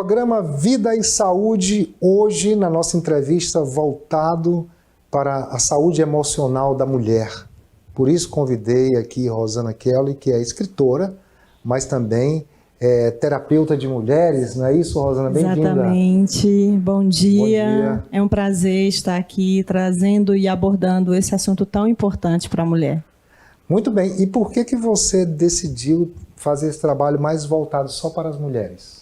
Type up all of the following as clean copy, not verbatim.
Programa Vida e Saúde, hoje na nossa entrevista voltado para a saúde emocional da mulher. Por isso convidei aqui Rosana Kelly, que é escritora, mas também é terapeuta de mulheres, não é isso, Rosana? Bem-vinda. Exatamente. Bom dia. Bom dia. É um prazer estar aqui trazendo e abordando esse assunto tão importante para a mulher. Muito bem. E por que você decidiu fazer esse trabalho mais voltado só para as mulheres?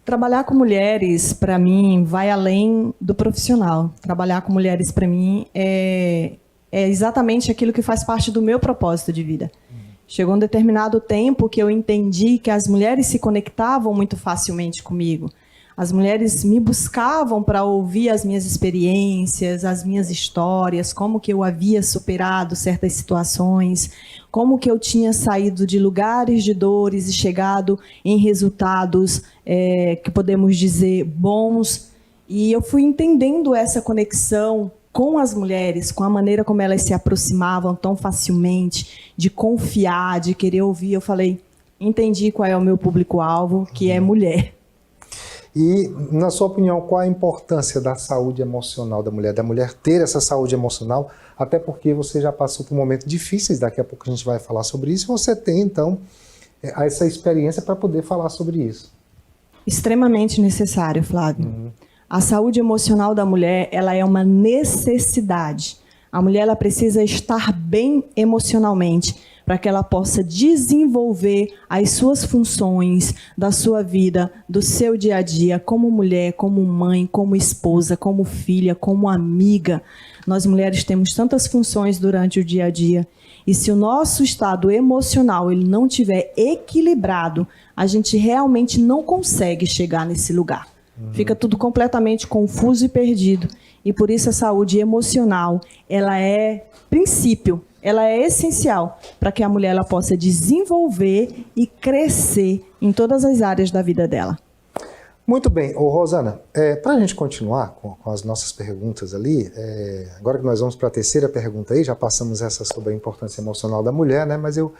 Trabalhar com mulheres, para mim, vai além do profissional. Trabalhar com mulheres, para mim, é exatamente aquilo que faz parte do meu propósito de vida. Chegou um determinado tempo que eu entendi que as mulheres se conectavam muito facilmente comigo. As mulheres me buscavam para ouvir as minhas experiências, as minhas histórias, como que eu havia superado certas situações, como que eu tinha saído de lugares de dores e chegado em resultados que podemos dizer bons. E eu fui entendendo essa conexão com as mulheres, com a maneira como elas se aproximavam tão facilmente, de confiar, de querer ouvir. Eu falei, entendi qual é o meu público-alvo, que é mulher. E, na sua opinião, qual a importância da saúde emocional da mulher ter essa saúde emocional, até porque você já passou por momentos difíceis, daqui a pouco a gente vai falar sobre isso, e você tem, então, essa experiência para poder falar sobre isso. Extremamente necessário, Flávio. A saúde emocional da mulher, ela é uma necessidade. A mulher, ela precisa estar bem emocionalmente para que ela possa desenvolver as suas funções da sua vida, do seu dia a dia, como mulher, como mãe, como esposa, como filha, como amiga. Nós mulheres temos tantas funções durante o dia a dia. E se o nosso estado emocional ele não estiver equilibrado, a gente realmente não consegue chegar nesse lugar. Fica tudo completamente confuso e perdido. E por isso a saúde emocional, ela é princípio, ela é essencial para que a mulher ela possa desenvolver e crescer em todas as áreas da vida dela. Muito bem. Rosana, para a gente continuar com as nossas perguntas ali, agora que nós vamos para a terceira pergunta aí, já passamos essa sobre a importância emocional da mulher, né? Mas eu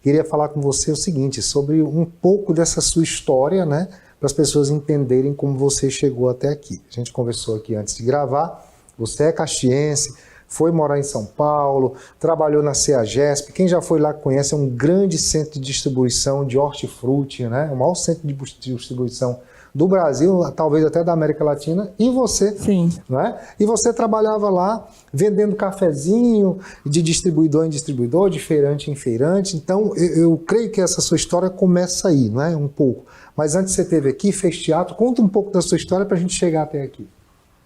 queria falar com você o seguinte, sobre um pouco dessa sua história, né? Para as pessoas entenderem como você chegou até aqui. A gente conversou aqui antes de gravar, você é caxiense, foi morar em São Paulo, trabalhou na CEAGESP, quem já foi lá conhece, é um grande centro de distribuição de hortifruti, né? O maior centro de distribuição do Brasil, talvez até da América Latina, e você, Sim. Não é? E você trabalhava lá vendendo cafezinho de distribuidor em distribuidor, de feirante em feirante, então eu creio que essa sua história começa aí, não é? Um pouco. Mas antes você esteve aqui, fez teatro, conta um pouco da sua história para a gente chegar até aqui.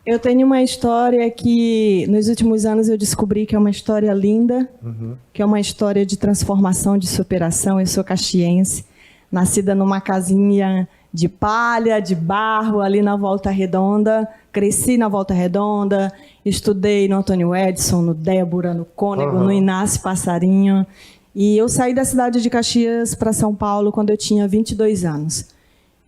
Eu tenho uma história que nos últimos anos eu descobri que é uma história linda, que é uma história de transformação, de superação. Eu sou caxiense, nascida numa casinha de palha, de barro, ali na Volta Redonda. Cresci na Volta Redonda, estudei no Antônio Edson, no Débora, no Cônego, no Inácio Passarinho. E eu saí da cidade de Caxias para São Paulo quando eu tinha 22 anos.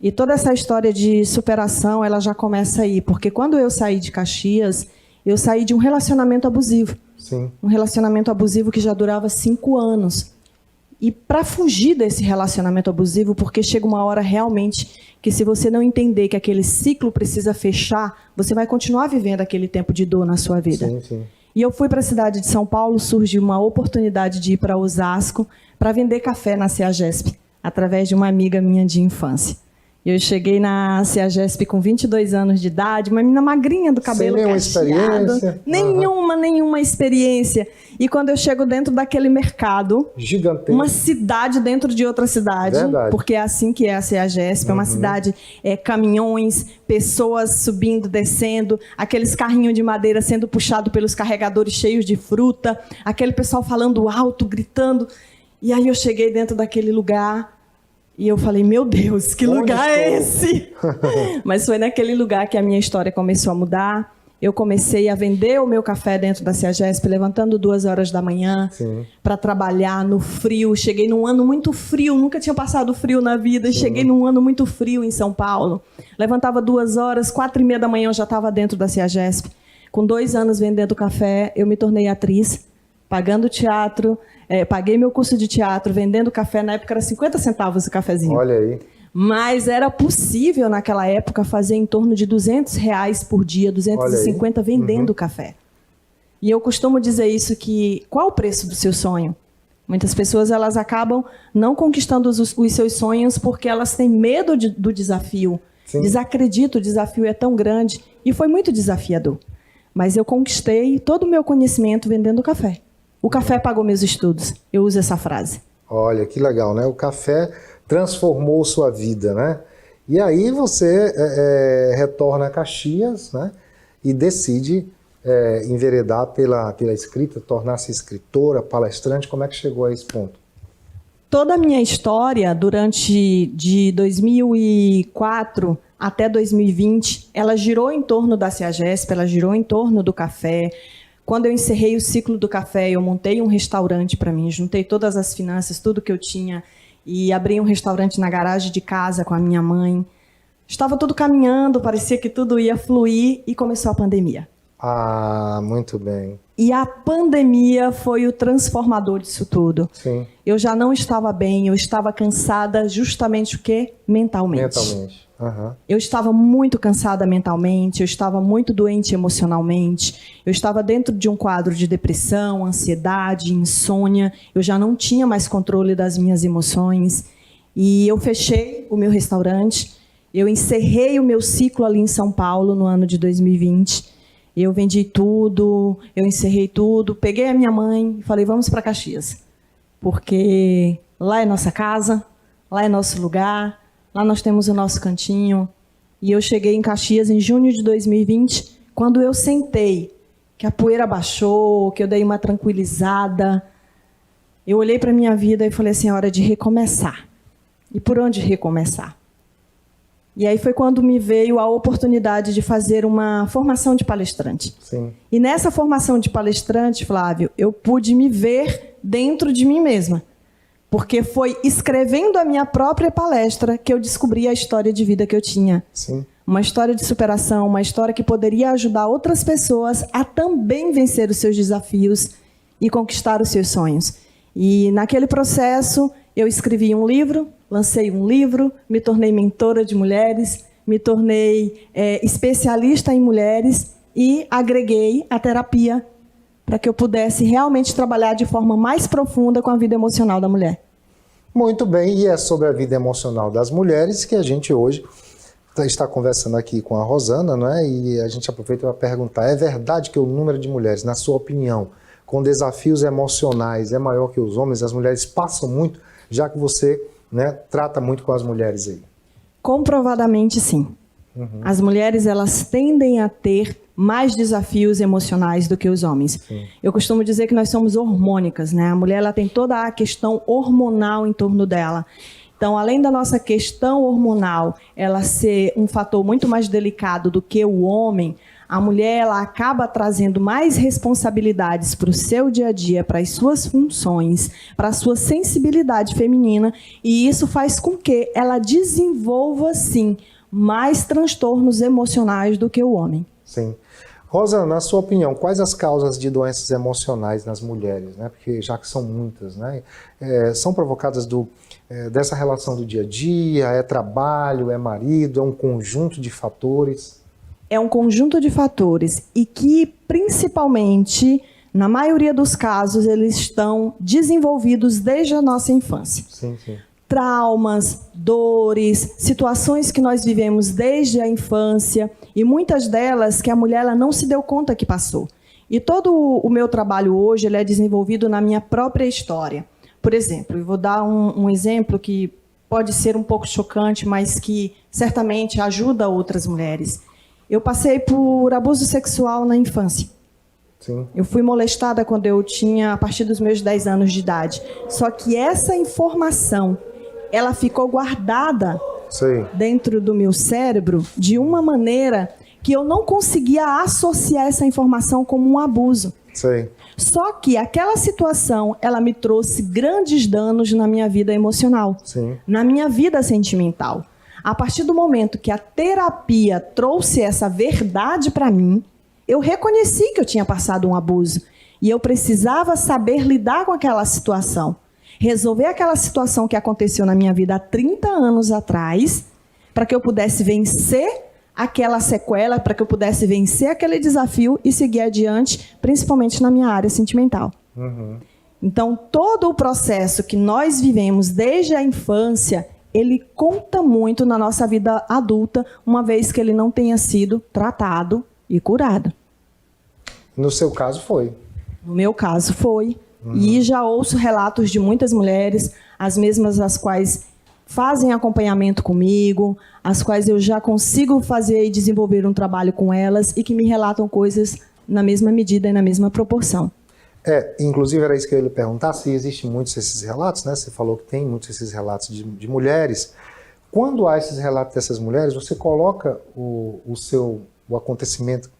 E toda essa história de superação, ela já começa aí. Porque quando eu saí de Caxias, eu saí de um relacionamento abusivo. Sim. Um relacionamento abusivo que já durava 5 anos. E para fugir desse relacionamento abusivo, porque chega uma hora realmente que se você não entender que aquele ciclo precisa fechar, você vai continuar vivendo aquele tempo de dor na sua vida. Sim, sim. E eu fui para a cidade de São Paulo, surgiu uma oportunidade de ir para Osasco para vender café na CEAGESP, através de uma amiga minha de infância. Eu cheguei na CEAGESP com 22 anos de idade, uma menina magrinha do cabelo cacheado. Sem nenhuma experiência? Nenhuma experiência. E quando eu chego dentro daquele mercado, gigantesco, uma cidade dentro de outra cidade, Verdade. Porque é assim que é a CEAGESP, é uma cidade, caminhões, pessoas subindo, descendo, aqueles carrinhos de madeira sendo puxados pelos carregadores cheios de fruta, aquele pessoal falando alto, gritando. E aí eu cheguei dentro daquele lugar e eu falei, meu Deus, que lugar é esse? Mas foi naquele lugar que a minha história começou a mudar. Eu comecei a vender o meu café dentro da CEAGESP, levantando 2 horas da manhã para trabalhar no frio. Cheguei num ano muito frio, nunca tinha passado frio na vida. Cheguei num ano muito frio em São Paulo. Levantava 2 horas, 4h30 da manhã eu já estava dentro da CEAGESP. Com 2 anos vendendo café, eu me tornei atriz, pagando teatro. Paguei meu curso de teatro, vendendo café. Na época era 50 centavos o cafezinho. Olha aí. Mas era possível, naquela época, fazer em torno de R$ 200 por dia, 250 vendendo café. E eu costumo dizer isso, que qual o preço do seu sonho? Muitas pessoas elas acabam não conquistando os seus sonhos porque elas têm medo do desafio. Sim. Desacredito, o desafio é tão grande. E foi muito desafiador. Mas eu conquistei todo o meu conhecimento vendendo café. O café pagou meus estudos. Eu uso essa frase. Olha, que legal, né? O café transformou sua vida, né? E aí você retorna a Caxias, né? E decide enveredar pela escrita, tornar-se escritora, palestrante. Como é que chegou a esse ponto? Toda a minha história, de 2004 até 2020, ela girou em torno da CEAGESP, ela girou em torno do café. Quando eu encerrei o ciclo do café, eu montei um restaurante para mim, juntei todas as finanças, tudo que eu tinha, e abri um restaurante na garagem de casa com a minha mãe. Estava tudo caminhando, parecia que tudo ia fluir, e começou a pandemia. Ah, muito bem. E a pandemia foi o transformador disso tudo. Sim. Eu já não estava bem, eu estava cansada justamente o quê? Mentalmente. Uhum. Eu estava muito cansada mentalmente, eu estava muito doente emocionalmente, eu estava dentro de um quadro de depressão, ansiedade, insônia, eu já não tinha mais controle das minhas emoções. E eu fechei o meu restaurante, eu encerrei o meu ciclo ali em São Paulo no ano de 2020. Eu vendi tudo, eu encerrei tudo, peguei a minha mãe e falei, vamos para Caxias. Porque lá é nossa casa, lá é nosso lugar, lá nós temos o nosso cantinho. E eu cheguei em Caxias em junho de 2020, quando eu sentei, que a poeira baixou, que eu dei uma tranquilizada. Eu olhei para a minha vida e falei assim, é hora de recomeçar. E por onde recomeçar? E aí foi quando me veio a oportunidade de fazer uma formação de palestrante. Sim. E nessa formação de palestrante, Flávio, eu pude me ver dentro de mim mesma. Porque foi escrevendo a minha própria palestra que eu descobri a história de vida que eu tinha. Sim. Uma história de superação, uma história que poderia ajudar outras pessoas a também vencer os seus desafios e conquistar os seus sonhos. E naquele processo, eu escrevi um livro, lancei um livro, me tornei mentora de mulheres, me tornei especialista em mulheres e agreguei a terapia para que eu pudesse realmente trabalhar de forma mais profunda com a vida emocional da mulher. Muito bem, e é sobre a vida emocional das mulheres que a gente hoje está conversando aqui com a Rosana, não é? E a gente aproveita para perguntar, é verdade que o número de mulheres, na sua opinião, com desafios emocionais é maior que os homens? As mulheres passam muito, já que você, né, trata muito com as mulheres aí. Comprovadamente, sim. Uhum. As mulheres, elas tendem a ter mais desafios emocionais do que os homens. Sim. Eu costumo dizer que nós somos hormônicas, né? A mulher, ela tem toda a questão hormonal em torno dela. Então, além da nossa questão hormonal, ela ser um fator muito mais delicado do que o homem, a mulher, ela acaba trazendo mais responsabilidades para o seu dia a dia, para as suas funções, para a sua sensibilidade feminina, e isso faz com que ela desenvolva, sim, mais transtornos emocionais do que o homem. Sim. Rosana, na sua opinião, quais as causas de doenças emocionais nas mulheres, né? Porque já que são muitas, né? São provocadas dessa relação do dia a dia, é trabalho, é marido, é um conjunto de fatores? É um conjunto de fatores e que, principalmente, na maioria dos casos, eles estão desenvolvidos desde a nossa infância. Sim, sim. Traumas, dores, situações que nós vivemos desde a infância e muitas delas que a mulher ela não se deu conta que passou. E todo o meu trabalho hoje ele é desenvolvido na minha própria história. Por exemplo, eu vou dar um exemplo que pode ser um pouco chocante, mas que certamente ajuda outras mulheres. Eu passei por abuso sexual na infância. Sim. Eu fui molestada quando eu tinha, a partir dos meus 10 anos de idade. Só que essa informação, ela ficou guardada dentro do meu cérebro de uma maneira que eu não conseguia associar essa informação como um abuso. Sim. Só que aquela situação, ela me trouxe grandes danos na minha vida emocional, Sim. na minha vida sentimental. A partir do momento que a terapia trouxe essa verdade para mim, eu reconheci que eu tinha passado um abuso e eu precisava saber lidar com aquela situação. resolver aquela situação que aconteceu na minha vida há 30 anos atrás, para que eu pudesse vencer aquela sequela, para que eu pudesse vencer aquele desafio e seguir adiante, principalmente na minha área sentimental. Então, todo o processo que nós vivemos desde a infância, ele conta muito na nossa vida adulta, uma vez que ele não tenha sido tratado e curado. No seu caso, foi. No meu caso, foi. E já ouço relatos de muitas mulheres, as mesmas as quais fazem acompanhamento comigo, as quais eu já consigo fazer e desenvolver um trabalho com elas e que me relatam coisas na mesma medida e na mesma proporção. Inclusive era isso que eu ia lhe perguntar, se existem muitos esses relatos, né? Você falou que tem muitos esses relatos de mulheres. Quando há esses relatos dessas mulheres, você coloca o acontecimento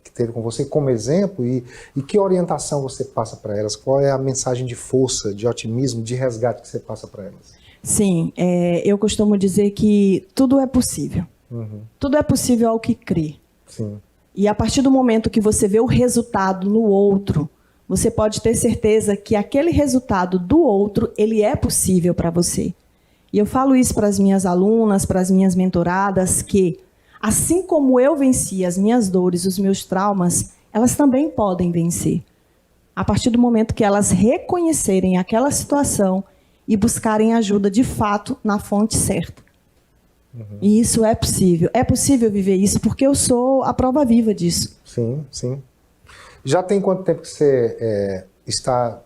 que teve com você como exemplo e que orientação você passa para elas? Qual é a mensagem de força, de otimismo, de resgate que você passa para elas? Sim, eu costumo dizer que tudo é possível. Tudo é possível ao que crê. Sim. E a partir do momento que você vê o resultado no outro, você pode ter certeza que aquele resultado do outro, ele é possível para você. E eu falo isso para as minhas alunas, para as minhas mentoradas, que assim como eu venci as minhas dores, os meus traumas, elas também podem vencer. A partir do momento que elas reconhecerem aquela situação e buscarem ajuda de fato na fonte certa. E isso é possível. É possível viver isso porque eu sou a prova viva disso. Sim, sim. Já tem quanto tempo que você está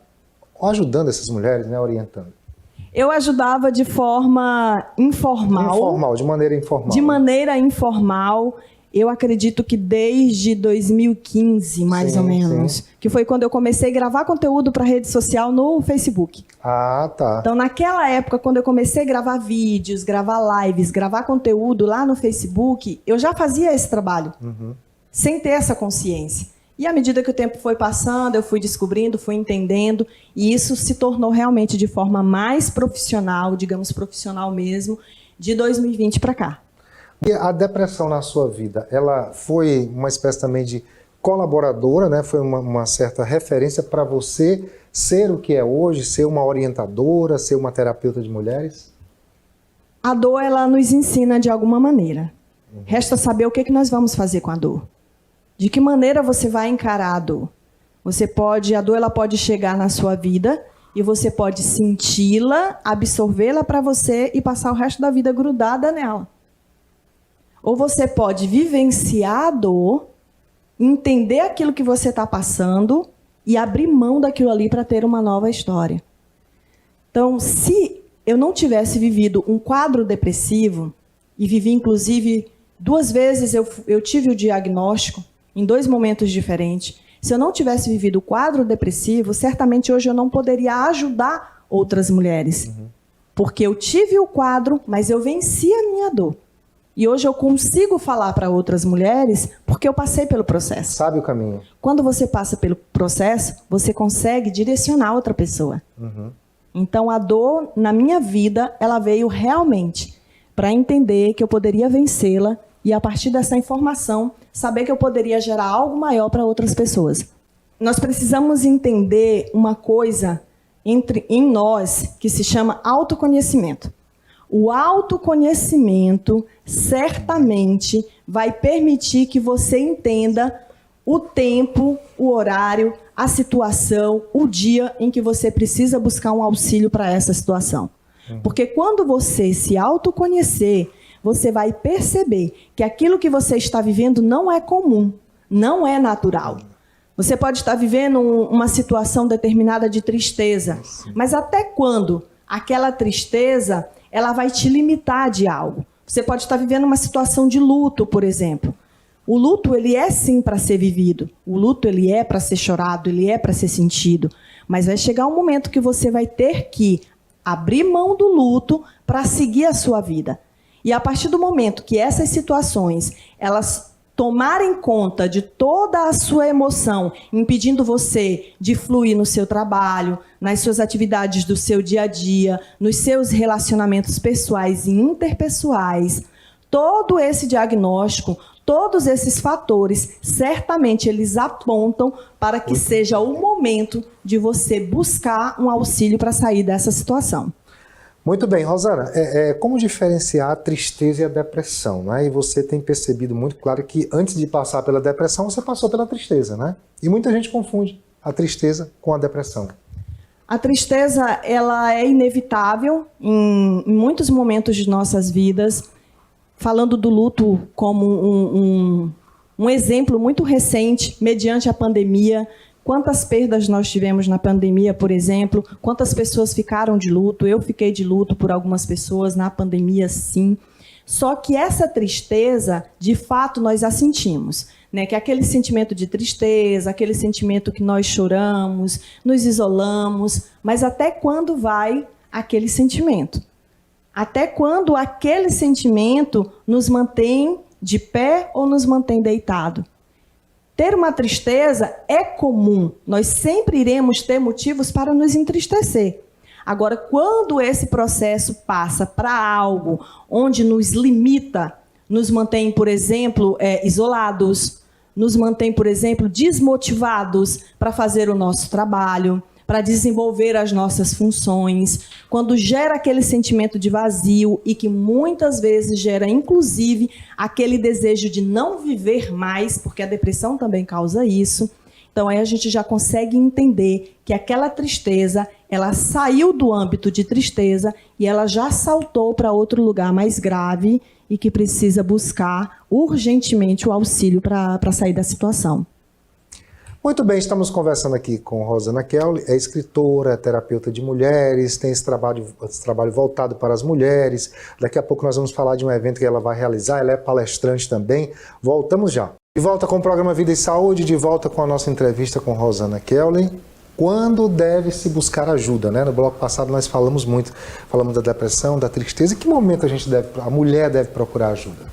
ajudando essas mulheres, né, orientando? Eu ajudava de forma informal. De maneira informal. De maneira informal. Eu acredito que desde 2015, mais ou menos, sim. Que foi quando eu comecei a gravar conteúdo para rede social no Facebook. Ah, tá. Então, naquela época, quando eu comecei a gravar vídeos, gravar lives, gravar conteúdo lá no Facebook, eu já fazia esse trabalho, sem ter essa consciência. E à medida que o tempo foi passando, eu fui descobrindo, fui entendendo, e isso se tornou realmente de forma mais profissional, digamos profissional mesmo, de 2020 para cá. E a depressão na sua vida, ela foi uma espécie também de colaboradora, né? Foi uma certa referência para você ser o que é hoje, ser uma orientadora, ser uma terapeuta de mulheres? A dor, ela nos ensina de alguma maneira. Resta saber o que nós vamos fazer com a dor. De que maneira você vai encarar a dor? A dor ela pode chegar na sua vida e você pode senti-la, absorvê-la para você e passar o resto da vida grudada nela. Ou você pode vivenciar a dor, entender aquilo que você está passando e abrir mão daquilo ali para ter uma nova história. Então, se eu não tivesse vivido um quadro depressivo, e vivi inclusive 2 vezes, eu tive o diagnóstico, em 2 momentos diferentes. Se eu não tivesse vivido o quadro depressivo, certamente hoje eu não poderia ajudar outras mulheres. Porque eu tive o quadro, mas eu venci a minha dor. E hoje eu consigo falar para outras mulheres porque eu passei pelo processo. Sabe o caminho. Quando você passa pelo processo, você consegue direcionar outra pessoa. Então a dor na minha vida, ela veio realmente para entender que eu poderia vencê-la e a partir dessa informação, saber que eu poderia gerar algo maior para outras pessoas. Nós precisamos entender uma coisa em nós que se chama autoconhecimento. O autoconhecimento certamente vai permitir que você entenda o tempo, o horário, a situação, o dia em que você precisa buscar um auxílio para essa situação. Porque quando você se autoconhecer, você vai perceber que aquilo que você está vivendo não é comum, não é natural. Você pode estar vivendo uma situação determinada de tristeza, mas até quando aquela tristeza ela vai te limitar de algo? Você pode estar vivendo uma situação de luto, por exemplo. O luto, ele é sim para ser vivido. O luto, ele é para ser chorado, ele é para ser sentido. Mas vai chegar um momento que você vai ter que abrir mão do luto para seguir a sua vida. E a partir do momento que essas situações, elas tomarem conta de toda a sua emoção, impedindo você de fluir no seu trabalho, nas suas atividades do seu dia a dia, nos seus relacionamentos pessoais e interpessoais, todo esse diagnóstico, Todos esses fatores, certamente, eles apontam para que seja o momento de você buscar um auxílio para sair dessa situação. Muito bem, Rosana, como diferenciar a tristeza e a depressão, né? E você tem percebido muito claro que antes de passar pela depressão, você passou pela tristeza, né? E muita gente confunde a tristeza com a depressão. A tristeza, ela é inevitável em muitos momentos de nossas vidas. Falando do luto como um exemplo muito recente, mediante a pandemia, quantas perdas nós tivemos na pandemia, por exemplo, quantas pessoas ficaram de luto, eu fiquei de luto por algumas pessoas na pandemia, sim. Só que essa tristeza, de fato, nós a sentimos, né? Que é aquele sentimento de tristeza, aquele sentimento que nós choramos, nos isolamos, mas até quando vai aquele sentimento? Até quando aquele sentimento nos mantém de pé ou nos mantém deitado? Ter uma tristeza é comum. Nós sempre iremos ter motivos para nos entristecer. Agora, quando esse processo passa para algo onde nos limita, nos mantém, por exemplo, isolados, nos mantém, por exemplo, desmotivados para fazer o nosso trabalho, para desenvolver as nossas funções, quando gera aquele sentimento de vazio e que muitas vezes gera, inclusive, aquele desejo de não viver mais, porque a depressão também causa isso. Então, aí a gente já consegue entender que aquela tristeza, ela saiu do âmbito de tristeza e ela já saltou para outro lugar mais grave e que precisa buscar urgentemente o auxílio para sair da situação. Muito bem, estamos conversando aqui com Rosana Kelly, é escritora, é terapeuta de mulheres, tem esse trabalho voltado para as mulheres. Daqui a pouco nós vamos falar de um evento que ela vai realizar, ela é palestrante também. Voltamos já. De volta com o programa Vida e Saúde, de volta com a nossa entrevista com Rosana Kelly. Quando deve se buscar ajuda, né? No bloco passado nós falamos da depressão, da tristeza. Em que momento a mulher deve procurar ajuda?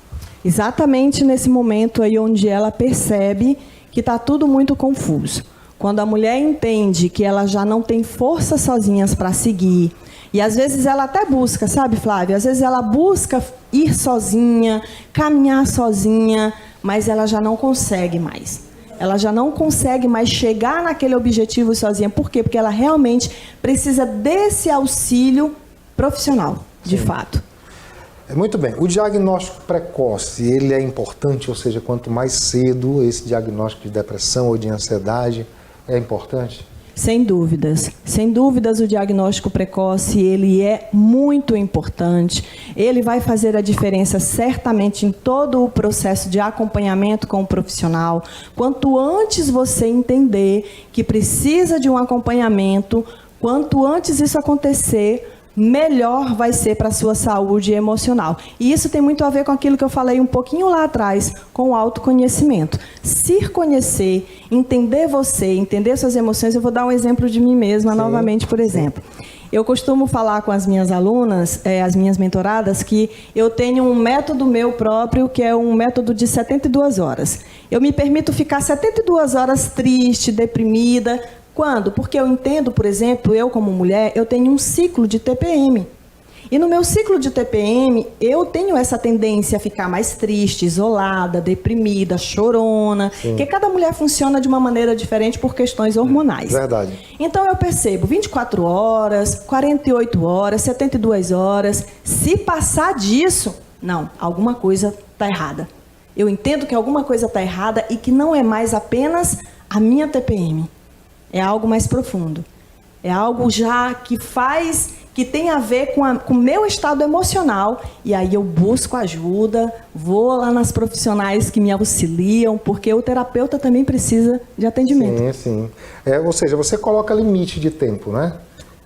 Exatamente nesse momento aí onde ela percebe que está tudo muito confuso. Quando a mulher entende que ela já não tem forças sozinhas para seguir, e às vezes ela até busca, sabe, Flávia? Às vezes ela busca ir sozinha, caminhar sozinha, mas ela já não consegue mais. Ela já não consegue mais chegar naquele objetivo sozinha. Por quê? Porque ela realmente precisa desse auxílio profissional, de fato. Muito bem. O diagnóstico precoce, ele é importante, ou seja, quanto mais cedo esse diagnóstico de depressão ou de ansiedade é importante? Sem dúvidas. Sem dúvidas, o diagnóstico precoce, ele é muito importante. Ele vai fazer a diferença certamente em todo o processo de acompanhamento com o profissional. Quanto antes você entender que precisa de um acompanhamento, quanto antes isso acontecer, melhor vai ser para a sua saúde emocional. E isso tem muito a ver com aquilo que eu falei um pouquinho lá atrás, com o autoconhecimento. Se conhecer, entender você, entender suas emoções. Eu vou dar um exemplo de mim mesma novamente, por exemplo. Eu costumo falar com as minhas alunas, as minhas mentoradas, que eu tenho um método meu próprio, que é um método de 72 horas. Eu me permito ficar 72 horas triste, deprimida. Quando? Porque eu entendo, por exemplo, eu como mulher, eu tenho um ciclo de TPM. E no meu ciclo de TPM, eu tenho essa tendência a ficar mais triste, isolada, deprimida, chorona. Sim. Porque cada mulher funciona de uma maneira diferente por questões hormonais. Verdade. Então eu percebo 24 horas, 48 horas, 72 horas. Se passar disso, não, alguma coisa está errada. Eu entendo que alguma coisa está errada e que não é mais apenas a minha TPM. É algo mais profundo. É algo já que tem a ver com o meu estado emocional. E aí eu busco ajuda, vou lá nas profissionais que me auxiliam, porque o terapeuta também precisa de atendimento. Sim, sim. Ou seja, você coloca limite de tempo, né?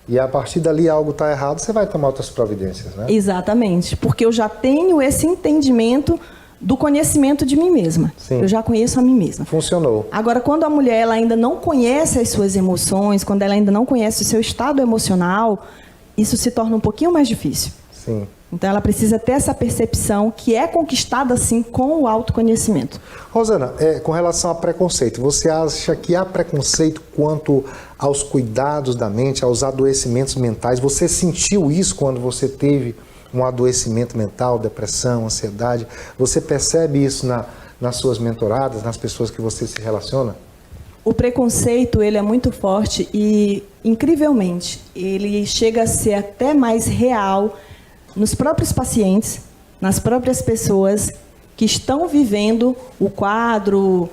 E a partir dali algo está errado, você vai tomar outras providências, né? Exatamente, porque eu já tenho esse entendimento do conhecimento de mim mesma. Sim. Eu já conheço a mim mesma. Funcionou. Agora, quando a mulher ela ainda não conhece as suas emoções, quando ela ainda não conhece o seu estado emocional, isso se torna um pouquinho mais difícil. Sim. Então, ela precisa ter essa percepção que é conquistada, sim, com o autoconhecimento. Rosana, com relação a preconceito, você acha que há preconceito quanto aos cuidados da mente, aos adoecimentos mentais? Você sentiu isso quando você teve um adoecimento mental, depressão, ansiedade? Você percebe isso nas suas mentoradas, nas pessoas que você se relaciona? O preconceito, ele é muito forte e, incrivelmente, ele chega a ser até mais real nos próprios pacientes, nas próprias pessoas que estão vivendo o quadro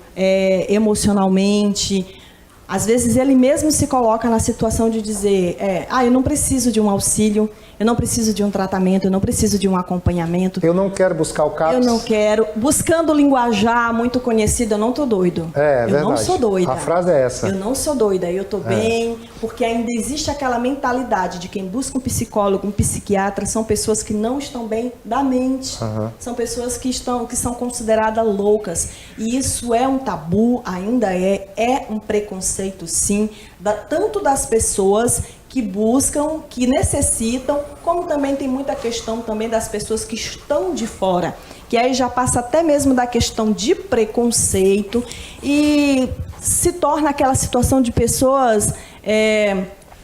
emocionalmente. Às vezes ele mesmo se coloca na situação de dizer, eu não preciso de um auxílio, eu não preciso de um tratamento, eu não preciso de um acompanhamento. Eu não quero buscar o CAPS. Eu não quero. Buscando linguajar muito conhecido, eu não estou doido. É eu verdade. Não sou doida. A frase é essa. Eu não sou doida, eu estou bem, porque ainda existe aquela mentalidade de quem busca um psicólogo, um psiquiatra, são pessoas que não estão bem da mente. São pessoas que são consideradas loucas. E isso é um tabu, ainda é um preconceito, sim, tanto das pessoas que buscam, que necessitam, como também tem muita questão também das pessoas que estão de fora, que aí já passa até mesmo da questão de preconceito e se torna aquela situação de pessoas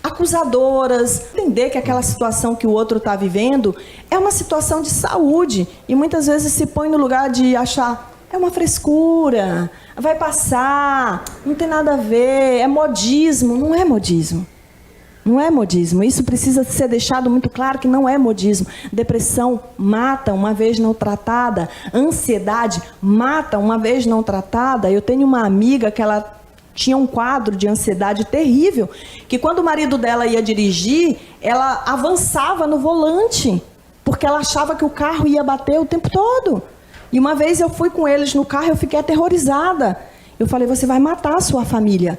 acusadoras, entender que aquela situação que o outro está vivendo é uma situação de saúde e muitas vezes se põe no lugar de achar é uma frescura, vai passar, não tem nada a ver, é modismo. Não é modismo. Não é modismo. Isso precisa ser deixado muito claro que não é modismo. Depressão mata uma vez não tratada. Ansiedade mata uma vez não tratada. Eu tenho uma amiga que ela tinha um quadro de ansiedade terrível, que quando o marido dela ia dirigir, ela avançava no volante, porque ela achava que o carro ia bater o tempo todo. E uma vez eu fui com eles no carro, eu fiquei aterrorizada. Eu falei, você vai matar a sua família.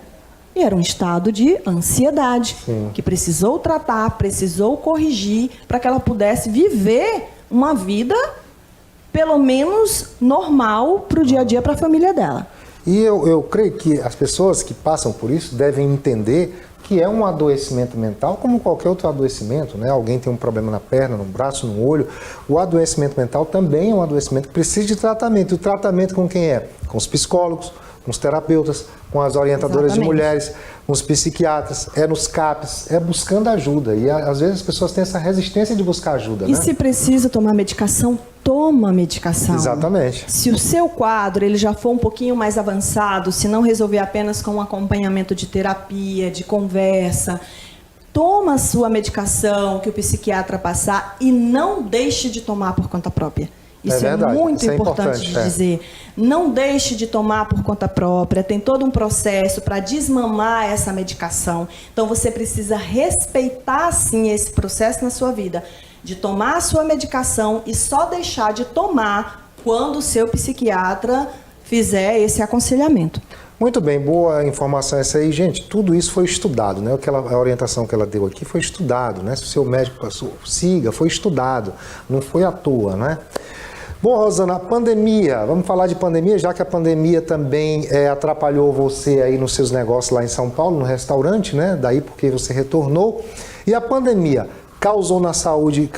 E era um estado de ansiedade, que precisou tratar, precisou corrigir, para que ela pudesse viver uma vida, pelo menos, normal para o dia a dia, para a família dela. E eu creio que as pessoas que passam por isso devem entender que é um adoecimento mental, como qualquer outro adoecimento, né? Alguém tem um problema na perna, no braço, no olho. O adoecimento mental também é um adoecimento que precisa de tratamento. E o tratamento com quem é? Com os psicólogos, com os terapeutas, com as orientadoras de mulheres, com os psiquiatras, nos CAPs, buscando ajuda. E às vezes as pessoas têm essa resistência de buscar ajuda. E se precisa tomar medicação, toma medicação. Exatamente. Se o seu quadro ele já for um pouquinho mais avançado, se não resolver apenas com um acompanhamento de terapia, de conversa, toma a sua medicação que o psiquiatra passar e não deixe de tomar por conta própria. Isso é muito importante de dizer. Não deixe de tomar por conta própria. Tem todo um processo para desmamar essa medicação. Então, você precisa respeitar, sim, esse processo na sua vida. De tomar a sua medicação e só deixar de tomar quando o seu psiquiatra fizer esse aconselhamento. Muito bem, boa informação essa aí. Gente, tudo isso foi estudado, né? A orientação que ela deu aqui foi estudado, né? Se o seu médico passou, siga, foi estudado. Não foi à toa, né? Bom, Rosana, a pandemia, vamos falar de pandemia, já que a pandemia também atrapalhou você aí nos seus negócios lá em São Paulo, no restaurante, né? Daí porque você retornou. E a pandemia causou na saúde,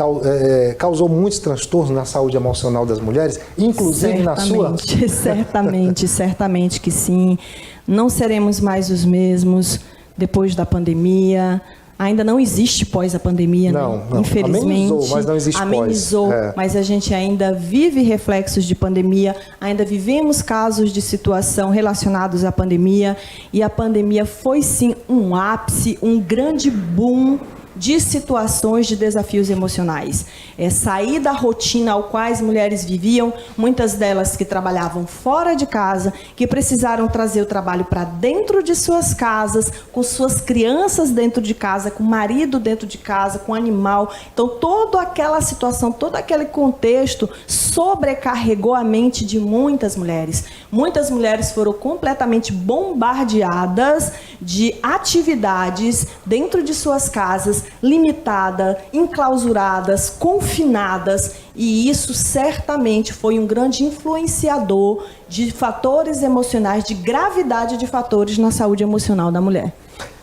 causou muitos transtornos na saúde emocional das mulheres, inclusive na sua? Certamente que sim. Não seremos mais os mesmos depois da pandemia. Ainda não existe pós a pandemia, não, né? Infelizmente. Amenizou, mas não existe amenizou, mas a gente ainda vive reflexos de pandemia, ainda vivemos casos de situação relacionados à pandemia, e a pandemia foi sim um ápice, um grande boom de situações de desafios emocionais. Sair da rotina ao qual as mulheres viviam, muitas delas que trabalhavam fora de casa, que precisaram trazer o trabalho para dentro de suas casas, com suas crianças dentro de casa, com o marido dentro de casa, com o animal. Então, toda aquela situação, todo aquele contexto sobrecarregou a mente de muitas mulheres. Muitas mulheres foram completamente bombardeadas de atividades dentro de suas casas, limitadas, enclausuradas, confinadas, e isso certamente foi um grande influenciador de fatores emocionais, de gravidade de fatores na saúde emocional da mulher.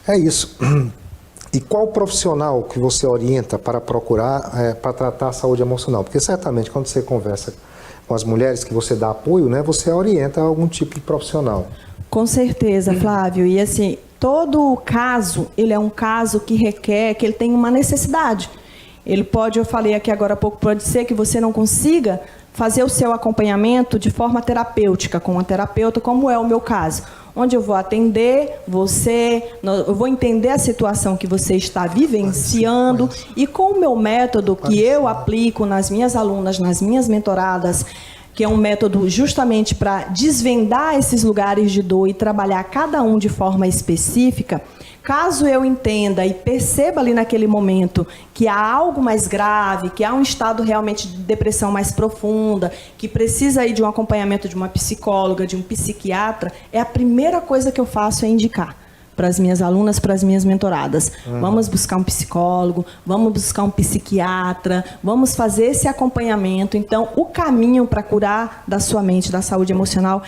É isso. E qual profissional que você orienta para procurar para tratar a saúde emocional? Porque certamente quando você conversa com as mulheres que você dá apoio, né, você orienta algum tipo de profissional. Com certeza, Flávio. E assim, todo caso, ele é um caso que requer, que ele tem uma necessidade. Ele pode, eu falei aqui agora há pouco, pode ser que você não consiga fazer o seu acompanhamento de forma terapêutica, com uma terapeuta, como é o meu caso, onde eu vou atender você, eu vou entender a situação que você está vivenciando e com o meu método que eu aplico nas minhas alunas, nas minhas mentoradas, que é um método justamente para desvendar esses lugares de dor e trabalhar cada um de forma específica. Caso eu entenda e perceba ali naquele momento que há algo mais grave, que há um estado realmente de depressão mais profunda, que precisa aí de um acompanhamento de uma psicóloga, de um psiquiatra, é a primeira coisa que eu faço é indicar para as minhas alunas, para as minhas mentoradas. Vamos buscar um psicólogo, vamos buscar um psiquiatra, vamos fazer esse acompanhamento. Então, o caminho para curar da sua mente, da saúde emocional,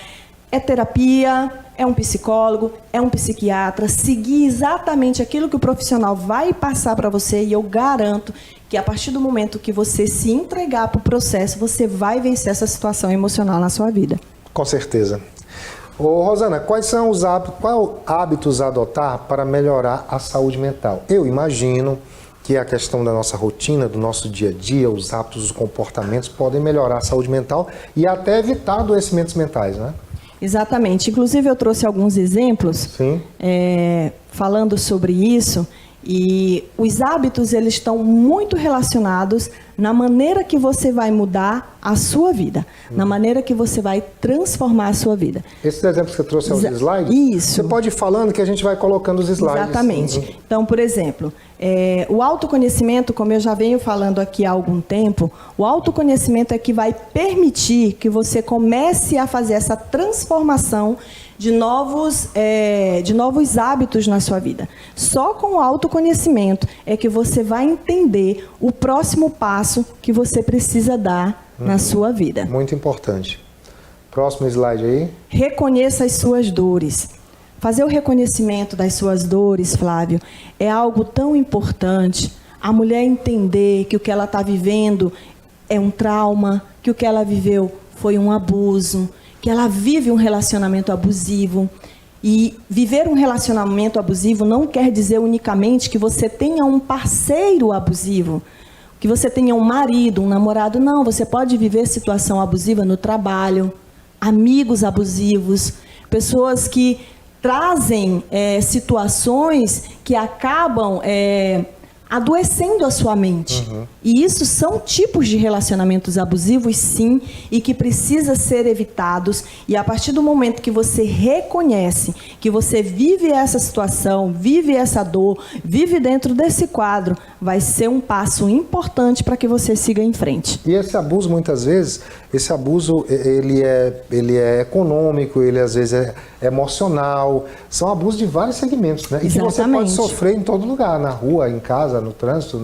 é terapia, é um psicólogo, é um psiquiatra, seguir exatamente aquilo que o profissional vai passar para você e eu garanto que a partir do momento que você se entregar para o processo, você vai vencer essa situação emocional na sua vida. Com certeza. Ô, Rosana, quais são os hábitos a adotar para melhorar a saúde mental? Eu imagino que a questão da nossa rotina, do nosso dia a dia, os hábitos, os comportamentos podem melhorar a saúde mental e até evitar adoecimentos mentais, né? Exatamente. Inclusive, eu trouxe alguns exemplos falando sobre isso. E os hábitos, eles estão muito relacionados na maneira que você vai mudar a sua vida, na maneira que você vai transformar a sua vida. Esses exemplos que você trouxe aos slides? Isso. Você pode ir falando que a gente vai colocando os slides. Exatamente. Então, por exemplo, o autoconhecimento, como eu já venho falando aqui há algum tempo, o autoconhecimento é que vai permitir que você comece a fazer essa transformação de novos hábitos na sua vida. Só com o autoconhecimento é que você vai entender o próximo passo que você precisa dar na sua vida. Muito importante. Próximo slide aí. Reconheça as suas dores. Fazer o reconhecimento das suas dores, Flávio, é algo tão importante. A mulher entender que o que ela está vivendo é um trauma, que o que ela viveu foi um abuso, que ela vive um relacionamento abusivo. E viver um relacionamento abusivo não quer dizer unicamente que você tenha um parceiro abusivo, que você tenha um marido, um namorado. Não, você pode viver situação abusiva no trabalho, amigos abusivos, pessoas que trazem situações que acabam adoecendo a sua mente. E isso são tipos de relacionamentos abusivos, sim, e que precisa ser evitados. E a partir do momento que você reconhece que você vive essa situação, vive essa dor, vive dentro desse quadro, vai ser um passo importante para que você siga em frente. E esse abuso, muitas vezes, ele é econômico, ele às vezes é emocional, são abusos de vários segmentos, né? E que você pode sofrer em todo lugar, na rua, em casa, no trânsito,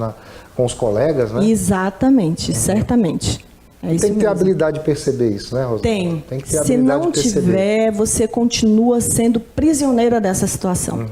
com os colegas, né? Exatamente, certamente. É isso tem que ter mesmo. Habilidade de perceber isso, né, Rosana? Tem que ter Se habilidade não de perceber. tiver, você continua sendo prisioneira dessa situação.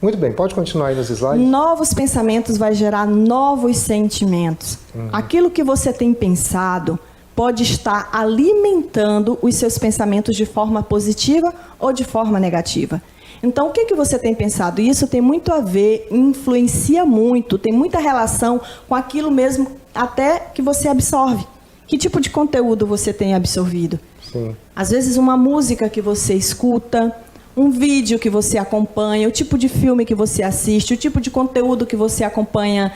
Muito bem, pode continuar aí nos slides? Novos pensamentos vai gerar novos sentimentos. Aquilo que você tem pensado pode estar alimentando os seus pensamentos de forma positiva ou de forma negativa. Então, o que você tem pensado? Isso tem muito a ver, influencia muito, tem muita relação com aquilo mesmo até que você absorve. Que tipo de conteúdo você tem absorvido? Sim. Às vezes, uma música que você escuta, um vídeo que você acompanha, o tipo de filme que você assiste, o tipo de conteúdo que você acompanha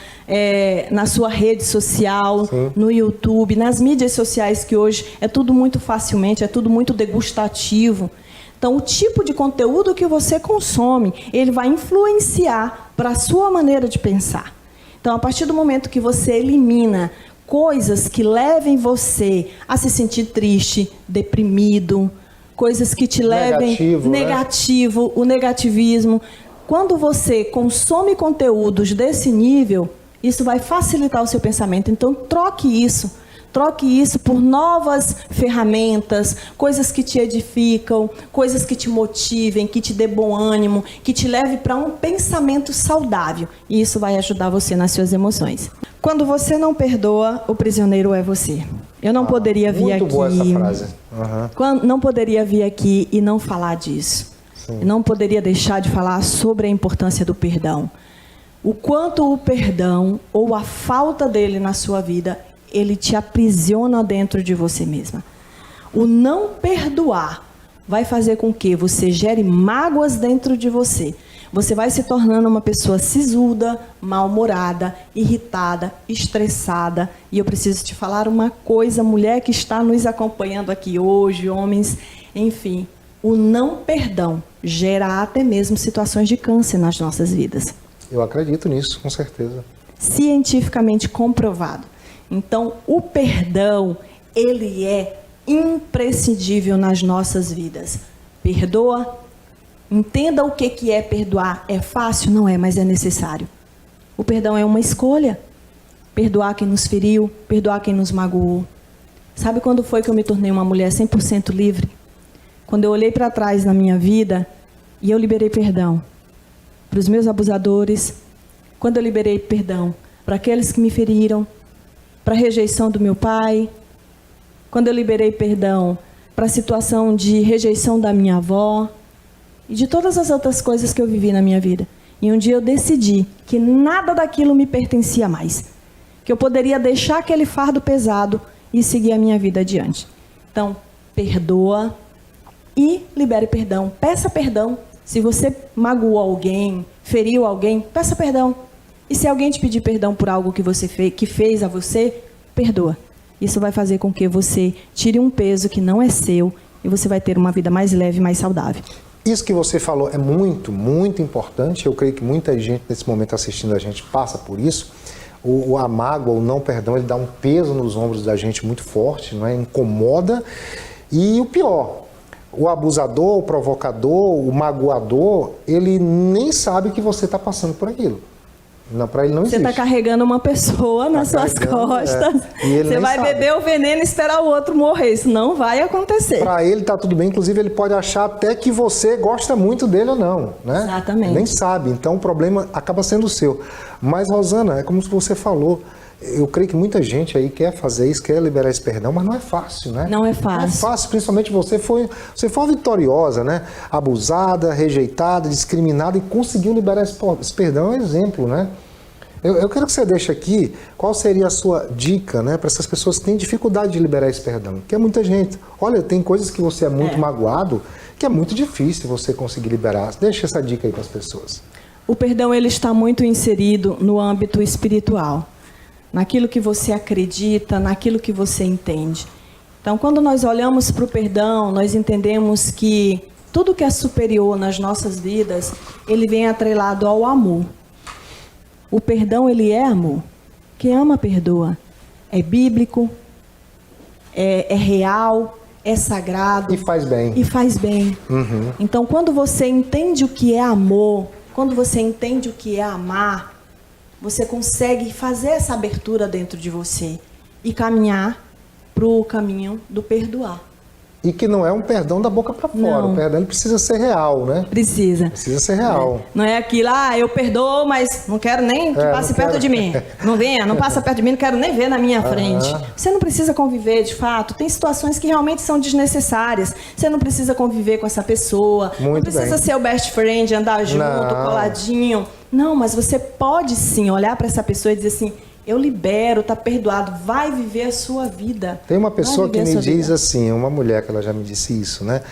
na sua rede social, Sim. no YouTube, nas mídias sociais, que hoje é tudo muito facilmente, é tudo muito degustativo. Então, o tipo de conteúdo que você consome, ele vai influenciar para a sua maneira de pensar. Então, a partir do momento que você elimina coisas que levem você a se sentir triste, deprimido, coisas que te levem negativo, né? O negativismo. Quando você consome conteúdos desse nível, isso vai facilitar o seu pensamento. Então, troque isso por novas ferramentas, coisas que te edificam, coisas que te motivem, que te dê bom ânimo, que te leve para um pensamento saudável. E isso vai ajudar você nas suas emoções. Quando você não perdoa, o prisioneiro é você. Eu não poderia vir aqui... Muito boa essa frase. Não poderia vir aqui e não falar disso. Sim. Eu não poderia deixar de falar sobre a importância do perdão. O quanto o perdão ou a falta dele na sua vida ele te aprisiona dentro de você mesma. O não perdoar vai fazer com que você gere mágoas dentro de você. Você vai se tornando uma pessoa sisuda, mal-humorada, irritada, estressada. E eu preciso te falar uma coisa, mulher que está nos acompanhando aqui hoje, homens, enfim, o não perdão gera até mesmo situações de câncer nas nossas vidas. Eu acredito nisso, com certeza. Cientificamente comprovado. Então, o perdão, ele é imprescindível nas nossas vidas. Perdoa. Entenda o que é perdoar. É fácil? Não é, mas é necessário. O perdão é uma escolha. Perdoar quem nos feriu, perdoar quem nos magoou. Sabe quando foi que eu me tornei uma mulher 100% livre? Quando eu olhei para trás na minha vida e eu liberei perdão para os meus abusadores, quando eu liberei perdão para aqueles que me feriram, para a rejeição do meu pai, quando eu liberei perdão para a situação de rejeição da minha avó e de todas as outras coisas que eu vivi na minha vida. E um dia eu decidi que nada daquilo me pertencia mais, que eu poderia deixar aquele fardo pesado e seguir a minha vida adiante. Então, perdoa e libere perdão. Peça perdão. Se você magoou alguém, feriu alguém, peça perdão. E se alguém te pedir perdão por algo que você fez a você, perdoa. Isso vai fazer com que você tire um peso que não é seu e você vai ter uma vida mais leve, mais saudável. Isso que você falou é muito, muito importante. Eu creio que muita gente nesse momento assistindo a gente passa por isso. A mágoa, o não perdão, ele dá um peso nos ombros da gente muito forte, não é? Incomoda. E o pior, o abusador, o provocador, o magoador, ele nem sabe que você está passando por aquilo. Para ele não existe. Você está carregando uma pessoa nas suas costas. Você vai beber o veneno e esperar o outro morrer. Isso não vai acontecer. Para ele está tudo bem. Inclusive, ele pode achar até que você gosta muito dele ou não. Né? Exatamente. Nem sabe. Então, o problema acaba sendo o seu. Mas, Rosana, é como você falou. Eu creio que muita gente aí quer fazer isso, quer liberar esse perdão, mas não é fácil, né? Não é fácil. Não é fácil, principalmente você foi uma vitoriosa, né? Abusada, rejeitada, discriminada e conseguiu liberar esse perdão, é um exemplo, né? Eu quero que você deixe aqui qual seria a sua dica, né, para essas pessoas que têm dificuldade de liberar esse perdão. Que é muita gente. Olha, tem coisas que você é muito magoado, que é muito difícil você conseguir liberar. Deixa essa dica aí para as pessoas. O perdão, ele está muito inserido no âmbito espiritual. Naquilo que você acredita, naquilo que você entende. Então, quando nós olhamos para o perdão, nós entendemos que tudo que é superior nas nossas vidas, ele vem atrelado ao amor. O perdão, ele é amor. Quem ama, perdoa. É bíblico, é real, é sagrado. E faz bem. E faz bem. Uhum. Então, quando você entende o que é amor, quando você entende o que é amar, você consegue fazer essa abertura dentro de você e caminhar para o caminho do perdoar. E que não é um perdão da boca para fora. Não. O perdão precisa ser real, né? Precisa. Precisa ser real. Não é aquilo, eu perdoo, mas não quero nem que passe perto de mim. Não venha, não passa perto de mim, não quero nem ver na minha frente. Você não precisa conviver, de fato. Tem situações que realmente são desnecessárias. Você não precisa conviver com essa pessoa. Muito não precisa bem. ser o best friend, andar junto, coladinho. Não, mas você pode sim olhar para essa pessoa e dizer assim, eu libero, tá perdoado, vai viver a sua vida. Tem uma pessoa que me diz assim, uma mulher que ela já me disse isso, né?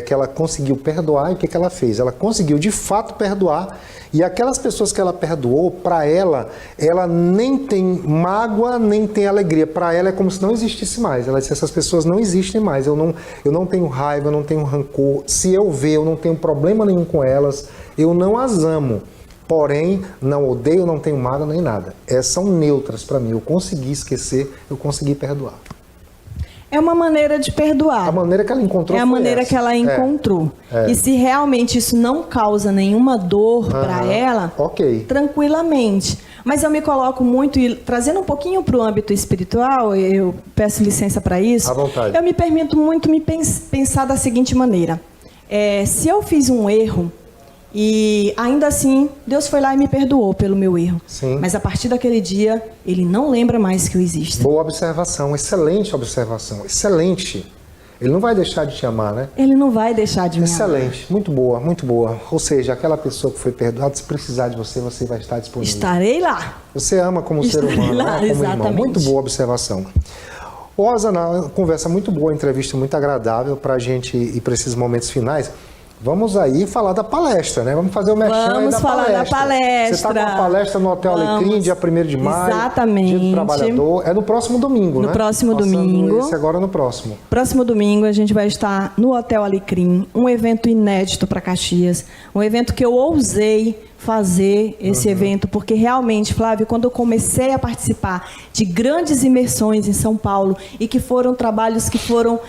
Que ela conseguiu perdoar e o que ela fez? Ela conseguiu de fato perdoar e aquelas pessoas que ela perdoou, para ela nem tem mágoa, nem tem alegria. Para ela é como se não existisse mais. Ela disse, essas pessoas não existem mais. Eu não tenho raiva, eu não tenho rancor. Se eu ver, eu não tenho problema nenhum com elas. Eu não as amo. Porém, não odeio, não tenho mágoa nem nada. São neutras para mim. Eu consegui esquecer, eu consegui perdoar. É uma maneira de perdoar. A maneira que ela encontrou é a maneira que ela encontrou. E se realmente isso não causa nenhuma dor para ela, tranquilamente. Mas eu me coloco muito, e trazendo um pouquinho para o âmbito espiritual, eu peço licença para isso. À vontade. Eu me permito muito pensar da seguinte maneira. Se eu fiz um erro, e ainda assim, Deus foi lá e me perdoou pelo meu erro. Sim. Mas a partir daquele dia, Ele não lembra mais que eu existo. Boa observação, excelente observação, excelente. Ele não vai deixar de te amar, né? Ele não vai deixar de me amar. Excelente, muito boa, muito boa. Ou seja, aquela pessoa que foi perdoada, se precisar de você, você vai estar disponível. Estarei lá. Você ama como ser humano, lá, né? Como exatamente. irmão. Muito boa observação. Ô, Rosana, conversa muito boa, entrevista muito agradável para a gente ir para esses momentos finais. Vamos aí falar da palestra, né? Vamos fazer o merchan aí Vamos da falar palestra. da palestra. Você está com a palestra no Hotel Alecrim, dia 1º de maio. Exatamente. Dia do Trabalhador. É no próximo domingo, né? No próximo Passando domingo. Esse agora no próximo. Próximo domingo a gente vai estar no Hotel Alecrim, um evento inédito para Caxias, um evento que eu ousei fazer esse evento, porque realmente, Flávio, quando eu comecei a participar de grandes imersões em São Paulo e que foram trabalhos que foram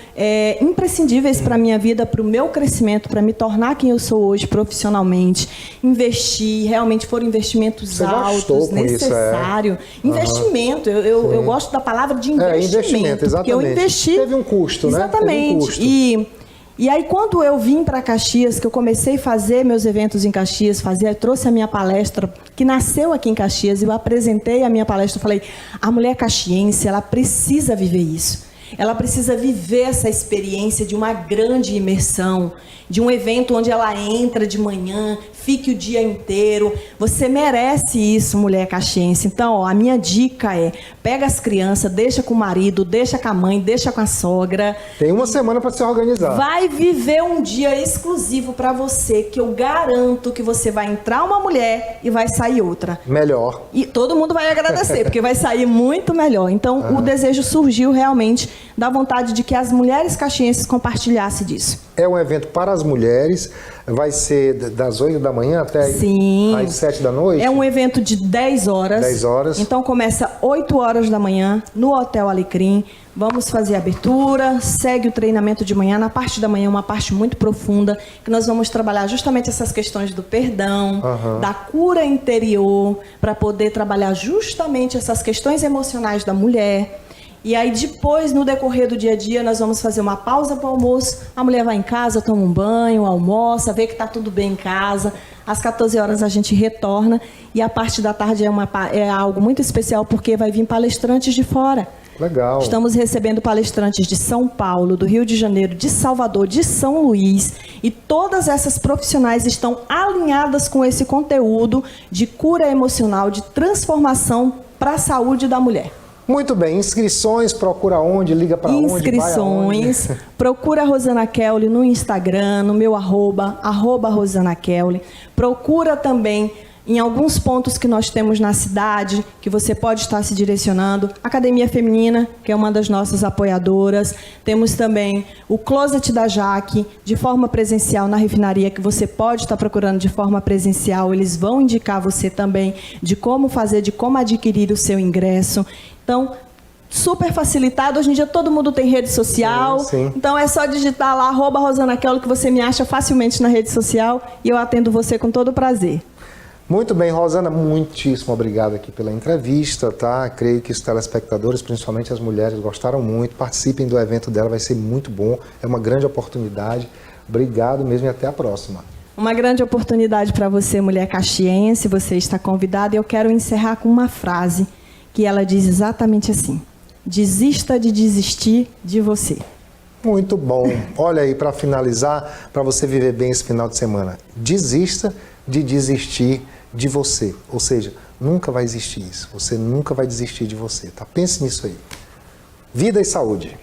imprescindíveis para a minha vida, para o meu crescimento, para me tornar quem eu sou hoje profissionalmente, investir, realmente foram investimentos Você altos, necessário. Investimento, eu gosto da palavra de investimento, exatamente. porque eu investi. Teve um custo, né? Exatamente. Teve um custo. E aí, quando eu vim para Caxias, que eu comecei a fazer meus eventos em Caxias, trouxe a minha palestra, que nasceu aqui em Caxias, e eu apresentei a minha palestra, falei, a mulher caxiense, ela precisa viver isso. Ela precisa viver essa experiência de uma grande imersão, de um evento onde ela entra de manhã, fique o dia inteiro. Você merece isso, mulher caxiense. Então, ó, a minha dica é, pega as crianças, deixa com o marido, deixa com a mãe, deixa com a sogra. Tem uma semana para se organizar. Vai viver um dia exclusivo para você, que eu garanto que você vai entrar uma mulher e vai sair outra. Melhor. E todo mundo vai agradecer, porque vai sair muito melhor. Então, o desejo surgiu realmente da vontade de que as mulheres caxienses compartilhassem disso. É um evento para as mulheres, vai ser das 8 da manhã até às 7 da noite? É um evento de 10 horas. 10 horas. Então começa 8 horas da manhã no Hotel Alecrim. Vamos fazer a abertura, segue o treinamento de manhã. Na parte da manhã, uma parte muito profunda, que nós vamos trabalhar justamente essas questões do perdão, da cura interior, para poder trabalhar justamente essas questões emocionais da mulher. E aí depois, no decorrer do dia a dia, nós vamos fazer uma pausa para o almoço. A mulher vai em casa, toma um banho, almoça, vê que está tudo bem em casa. Às 14 horas a gente retorna. E a parte da tarde é algo muito especial, porque vai vir palestrantes de fora. Legal. Estamos recebendo palestrantes de São Paulo, do Rio de Janeiro, de Salvador, de São Luís. E todas essas profissionais estão alinhadas com esse conteúdo de cura emocional, de transformação para a saúde da mulher. Muito bem, inscrições, procura onde, liga para onde, inscrições, procura a Rosana Kelly no Instagram, no meu arroba Rosana Kelly. Procura também em alguns pontos que nós temos na cidade, que você pode estar se direcionando. Academia Feminina, que é uma das nossas apoiadoras. Temos também o Closet da Jaque, de forma presencial na refinaria, que você pode estar procurando de forma presencial. Eles vão indicar você também de como fazer, de como adquirir o seu ingresso. Então, super facilitado. Hoje em dia todo mundo tem rede social. Sim. Então é só digitar lá, @Rosana Kelly, que você me acha facilmente na rede social e eu atendo você com todo prazer. Muito bem, Rosana, muitíssimo obrigado aqui pela entrevista, tá? Creio que os telespectadores, principalmente as mulheres, gostaram muito. Participem do evento dela, vai ser muito bom. É uma grande oportunidade. Obrigado mesmo e até a próxima. Uma grande oportunidade para você, mulher caxiense. Você está convidada e eu quero encerrar com uma frase que ela diz exatamente assim: desista de desistir de você. Muito bom. Olha aí, para finalizar, para você viver bem esse final de semana, desista de desistir de você. Ou seja, nunca vai existir isso. Você nunca vai desistir de você, tá? Pense nisso aí. Vida e saúde.